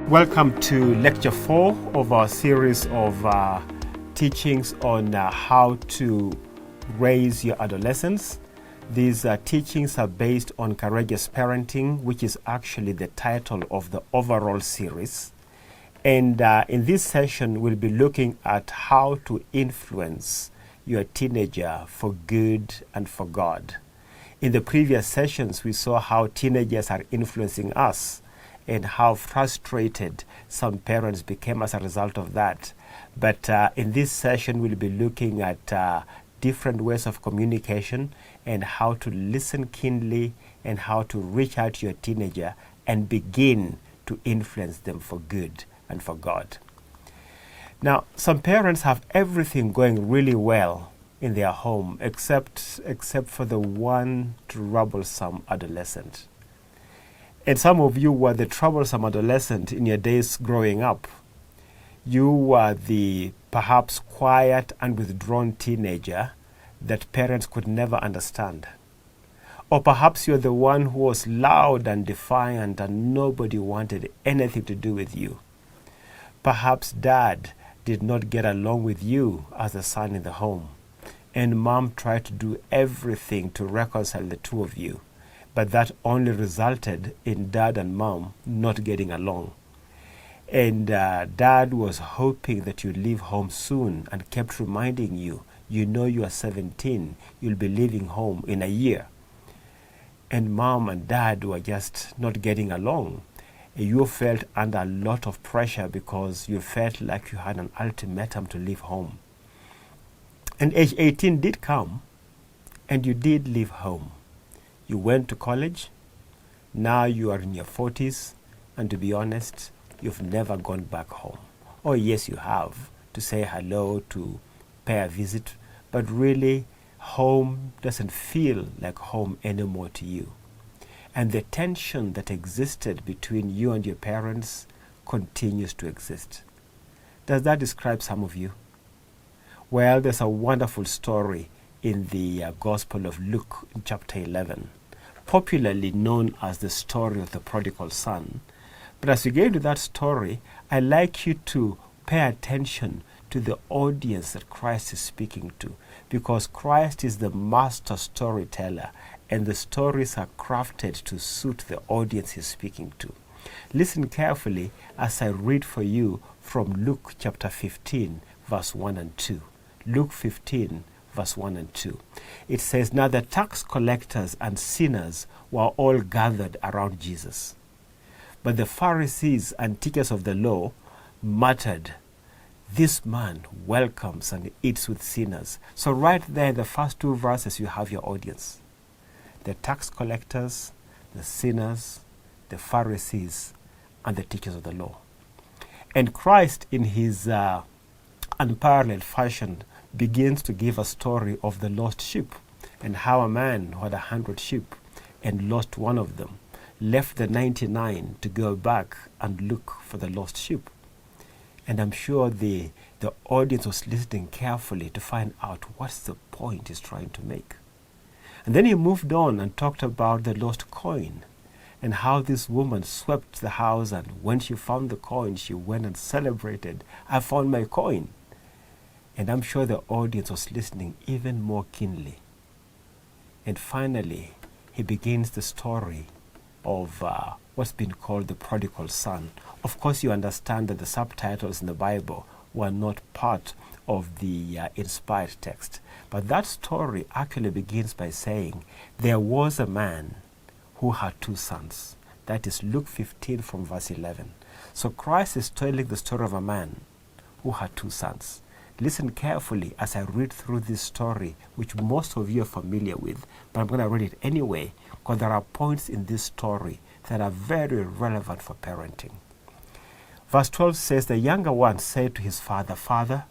Welcome to Lecture 4 of our series of teachings on how to raise your adolescents. These teachings are based on Courageous Parenting, which is actually the title of the overall series. And in this session, we'll be looking at how to influence your teenager for good and for God. In the previous sessions, we saw how teenagers are influencing us and how frustrated some parents became as a result of that. But in this session, we'll be looking at different ways of communication and how to listen keenly and how to reach out to your teenager and begin to influence them for good and for God. Now, some parents have everything going really well in their home except for the one troublesome adolescent. And some of you were the troublesome adolescent in your days growing up. You were the perhaps quiet and withdrawn teenager that parents could never understand. Or perhaps you're the one who was loud and defiant and nobody wanted anything to do with you. Perhaps dad did not get along with you as a son in the home, and mom tried to do everything to reconcile the two of you. But that only resulted in dad and mom not getting along. And dad was hoping that you'd leave home soon and kept reminding you, you know you are 17, you'll be leaving home in a year. And mom and dad were just not getting along. You felt under a lot of pressure because you felt like you had an ultimatum to leave home. And age 18 did come, and you did leave home. You went to college, now you are in your 40s, and to be honest, you've never gone back home. Oh yes, you have, to say hello, to pay a visit, but really, home doesn't feel like home anymore to you. And the tension that existed between you and your parents continues to exist. Does that describe some of you? Well, there's a wonderful story in the Gospel of Luke in chapter 11. Popularly known as the story of the prodigal son. But as we get into that story, I'd like you to pay attention to the audience that Christ is speaking to, because Christ is the master storyteller, and the stories are crafted to suit the audience he's speaking to. Listen carefully as I read for you from Luke chapter 15, verse 1 and 2. Luke 15, verse 1 and 2. It says, "Now the tax collectors and sinners were all gathered around Jesus. But the Pharisees and teachers of the law muttered, 'This man welcomes and eats with sinners.'" So right there in the first two verses, you have your audience. The tax collectors, the sinners, the Pharisees, and the teachers of the law. And Christ, in his unparalleled fashion, begins to give a story of the lost sheep and how a man who had 100 sheep and lost one of them left the 99 to go back and look for the lost sheep. And I'm sure the audience was listening carefully to find out what's the point he's trying to make. And then he moved on and talked about the lost coin and how this woman swept the house, and when she found the coin, she went and celebrated, "I found my coin." And I'm sure the audience was listening even more keenly. And finally, he begins the story of what's been called the prodigal son. Of course, you understand that the subtitles in the Bible were not part of the inspired text. But that story actually begins by saying, there was a man who had two sons. That is Luke 15 from verse 11. So Christ is telling the story of a man who had two sons. Listen carefully as I read through this story, which most of you are familiar with, but I'm going to read it anyway, because there are points in this story that are very relevant for parenting. Verse 12 says, "The younger one said to his father, 'Father,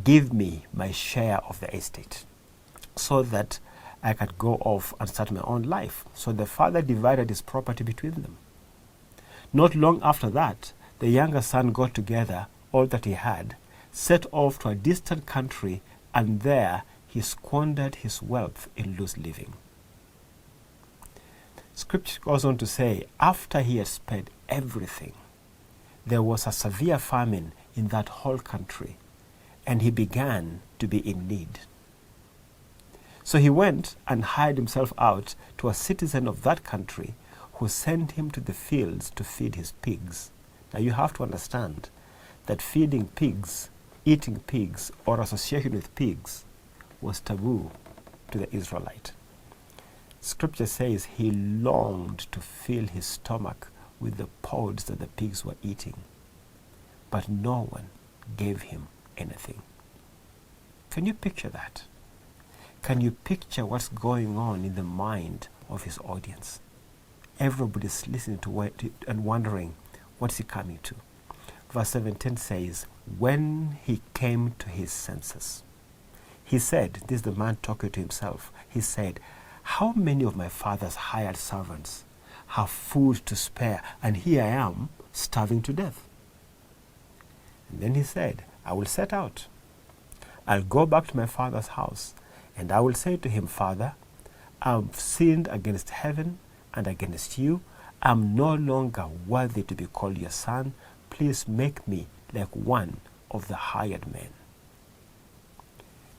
give me my share of the estate, so that I could go off and start my own life.' So the father divided his property between them. Not long after that, the younger son got together all that he had, set off to a distant country, and there he squandered his wealth in loose living." Scripture goes on to say, after he had spent everything, there was a severe famine in that whole country, and he began to be in need. So he went and hired himself out to a citizen of that country who sent him to the fields to feed his pigs. Now you have to understand that feeding pigs, eating pigs, or association with pigs was taboo to the Israelite. Scripture says he longed to fill his stomach with the pods that the pigs were eating, but no one gave him anything. Can you picture that? Can you picture what's going on in the mind of his audience? Everybody's listening to it and wondering, what's he coming to? Verse 17 says, when he came to his senses, he said, this is the man talking to himself, he said, how many of my father's hired servants have food to spare, and here I am starving to death? And then he said, I will set out. I'll go back to my father's house, and I will say to him, Father, I've sinned against heaven and against you. I'm no longer worthy to be called your son. Please make me like one of the hired men.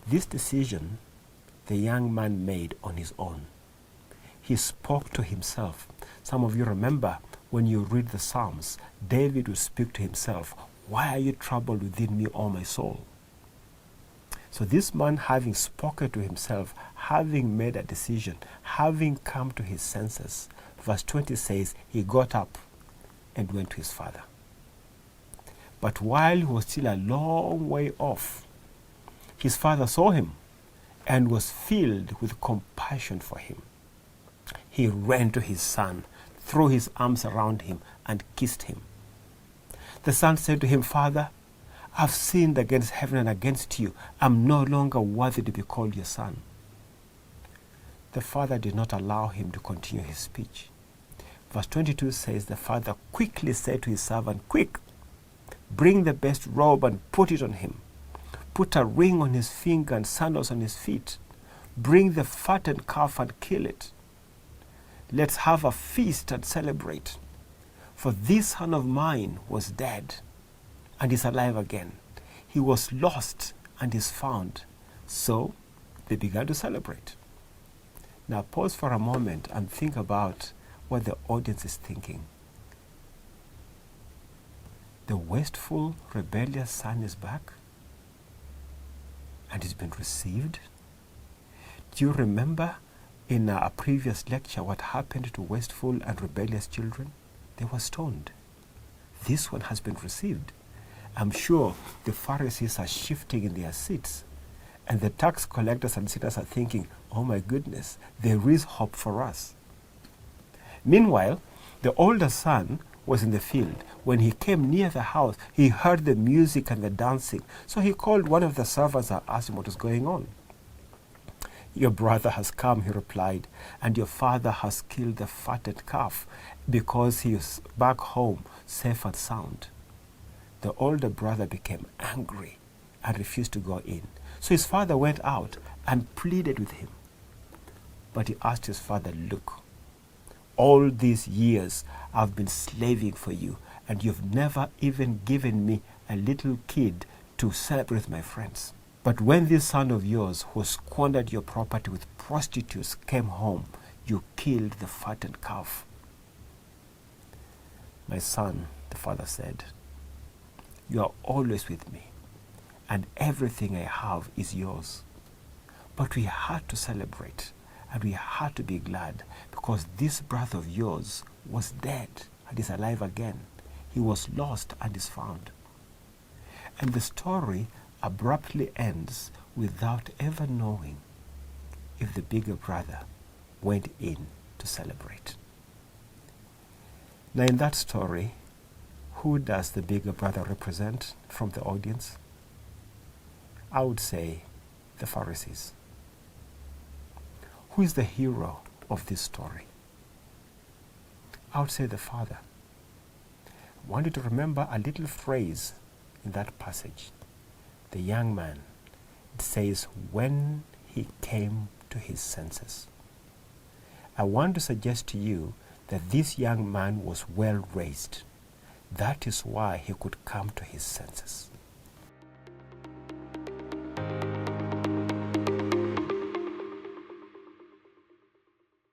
This decision the young man made on his own. He spoke to himself. Some of you remember when you read the Psalms, David would speak to himself, why are you troubled within me, O my soul? So this man, having spoken to himself, having made a decision, having come to his senses, verse 20 says, he got up and went to his father. But while he was still a long way off, his father saw him and was filled with compassion for him. He ran to his son, threw his arms around him, and kissed him. The son said to him, Father, I've sinned against heaven and against you. I'm no longer worthy to be called your son. The father did not allow him to continue his speech. Verse 22 says, the father quickly said to his servant, quick, bring the best robe and put it on him. Put a ring on his finger and sandals on his feet. Bring the fattened calf and kill it. Let's have a feast and celebrate. For this son of mine was dead and is alive again. He was lost and is found. So they began to celebrate. Now pause for a moment and think about what the audience is thinking. The wasteful, rebellious son is back and he's been received. Do you remember in a previous lecture what happened to wasteful and rebellious children? They were stoned. This one has been received. I'm sure the Pharisees are shifting in their seats, and the tax collectors and sinners are thinking, oh my goodness, there is hope for us. Meanwhile, the older son was in the field. When he came near the house, he heard the music and the dancing. So he called one of the servants and asked him what was going on. Your brother has come, he replied, and your father has killed the fatted calf because he is back home safe and sound. The older brother became angry and refused to go in. So his father went out and pleaded with him. But he asked his father, look, all these years I've been slaving for you, and you've never even given me a little kid to celebrate with my friends. But when this son of yours who squandered your property with prostitutes came home, you killed the fattened calf. My son, the father said, you are always with me, and everything I have is yours. But we had to celebrate, and we had to be glad, because this brother of yours was dead and is alive again. He was lost and is found. And the story abruptly ends without ever knowing if the bigger brother went in to celebrate. Now in that story, who does the bigger brother represent from the audience? I would say the Pharisees. Who is the hero of this story? I would say the father. I want you to remember a little phrase in that passage. The young man, it says, when he came to his senses. I want to suggest to you that this young man was well raised. That is why he could come to his senses.